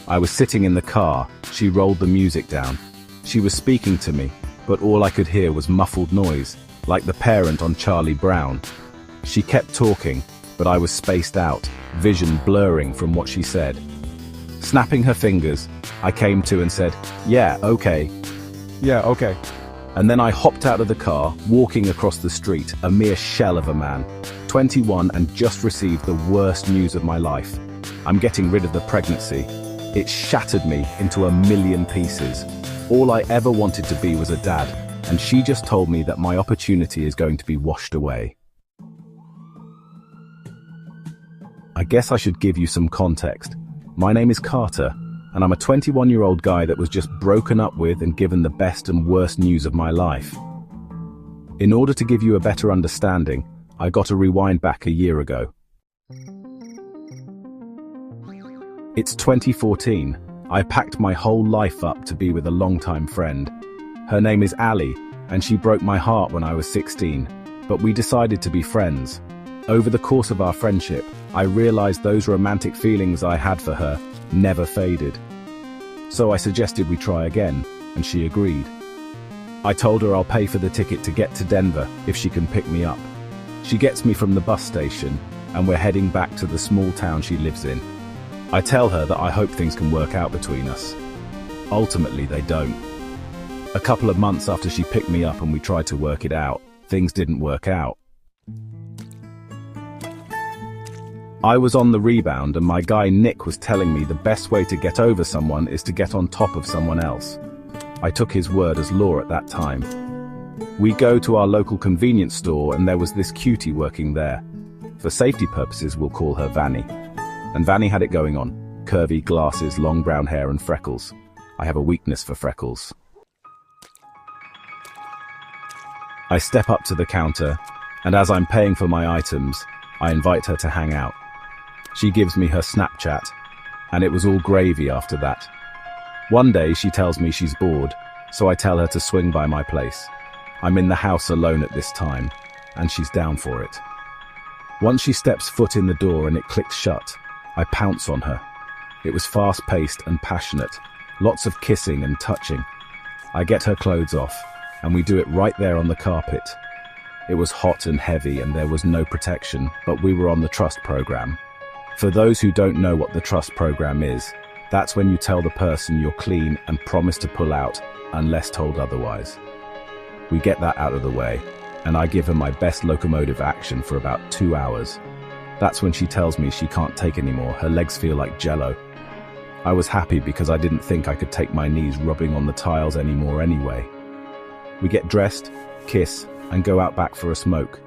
I was sitting in the car. She rolled the music down. She was speaking to me, but all I could hear was muffled noise, like the parent on Charlie Brown. She kept talking, but I was spaced out, vision blurring from what she said. Snapping her fingers, I came to and said, "Yeah, okay." Yeah, okay. And then I hopped out of the car, walking across the street, a mere shell of a man, 21 and just received the worst news of my life. I'm getting rid of the pregnancy. It shattered me into a million pieces. All I ever wanted to be was a dad, and she just told me that my opportunity is going to be washed away. I guess I should give you some context. My name is Carter, and I'm a 21-year-old guy that was just broken up with and given the best and worst news of my life. In order to give you a better understanding, I got to rewind back a year ago. It's 2014. I packed my whole life up to be with a longtime friend. Her name is Ali, and she broke my heart when I was 16, but we decided to be friends. Over the course of our friendship, I realized those romantic feelings I had for her never faded. So I suggested we try again, and she agreed. I told her I'll pay for the ticket to get to Denver if she can pick me up. She gets me from the bus station, and we're heading back to the small town she lives in. I tell her that I hope things can work out between us. Ultimately, they don't. A couple of months after she picked me up and we tried to work it out, things didn't work out. I was on the rebound and my guy Nick was telling me the best way to get over someone is to get on top of someone else. I took his word as law at that time. We go to our local convenience store and there was this cutie working there. For safety purposes, we'll call her Vanny. And Vanny had it going on. Curvy glasses, long brown hair and freckles. I have a weakness for freckles. I step up to the counter, and as I'm paying for my items, I invite her to hang out. She gives me her Snapchat, and it was all gravy after that. One day she tells me she's bored, so I tell her to swing by my place. I'm in the house alone at this time, and she's down for it. Once she steps foot in the door and it clicks shut, I pounce on her. It was fast-paced and passionate, lots of kissing and touching. I get her clothes off, and we do it right there on the carpet. It was hot and heavy and there was no protection, but we were on the trust program. For those who don't know what the trust program is, that's when you tell the person you're clean and promise to pull out unless told otherwise. We get that out of the way, and I give her my best locomotive action for about 2 hours. That's when she tells me she can't take anymore, her legs feel like jello. I was happy because I didn't think I could take my knees rubbing on the tiles anymore anyway. We get dressed, kiss, and go out back for a smoke.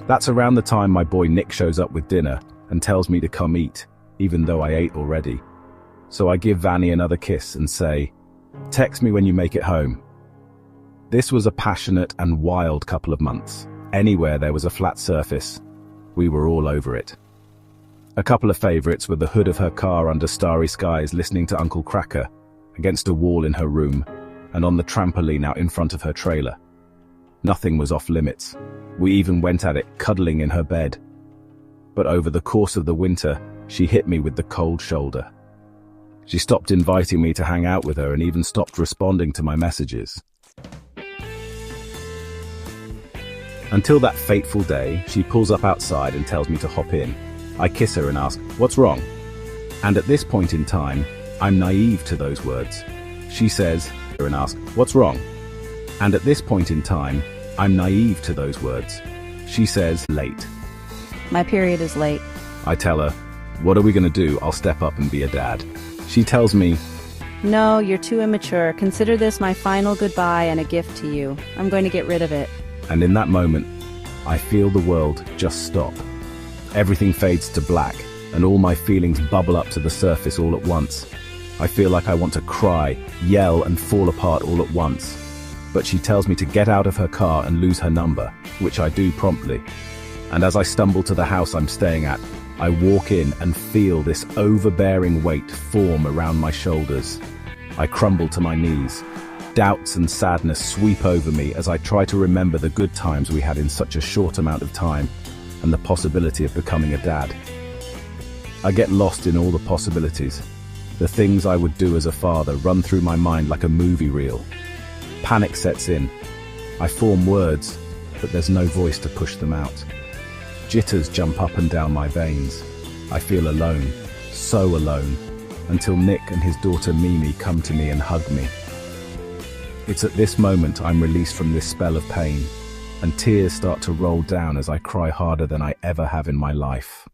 That's around the time my boy Nick shows up with dinner and tells me to come eat, even though I ate already. So I give Vanny another kiss and say, "Text me when you make it home." This was a passionate and wild couple of months. Anywhere there was a flat surface, we were all over it. A couple of favorites were the hood of her car under starry skies listening to Uncle Kracker, against a wall in her room, and on the trampoline out in front of her trailer. Nothing was off limits. We even went at it, cuddling in her bed. But over the course of the winter, she hit me with the cold shoulder. She stopped inviting me to hang out with her and even stopped responding to my messages. Until that fateful day, she pulls up outside and tells me to hop in. I kiss her and ask, "What's wrong?" And at this point in time, I'm naive to those words. She says, and ask, "What's wrong?" And at this point in time, I'm naive to those words. She says, "Late." My period is late. I tell her, "What are we gonna do? I'll step up and be a dad." She tells me, No, you're too immature. Consider this my final goodbye and a gift to you. I'm going to get rid of it. and in that moment, I feel the world just stop. Everything fades to black, and all my feelings bubble up to the surface all at once. I feel like I want to cry, yell, and fall apart all at once. But she tells me to get out of her car and lose her number, which I do promptly. And as I stumble to the house I'm staying at, I walk in and feel this overbearing weight form around my shoulders. I crumble to my knees. Doubts and sadness sweep over me as I try to remember the good times we had in such a short amount of time, and the possibility of becoming a dad. I get lost in all the possibilities. The things I would do as a father run through my mind like a movie reel. Panic sets in. I form words, but there's no voice to push them out. Jitters jump up and down my veins. I feel alone, so alone, until Nick and his daughter Mimi come to me and hug me. It's at this moment I'm released from this spell of pain, and tears start to roll down as I cry harder than I ever have in my life.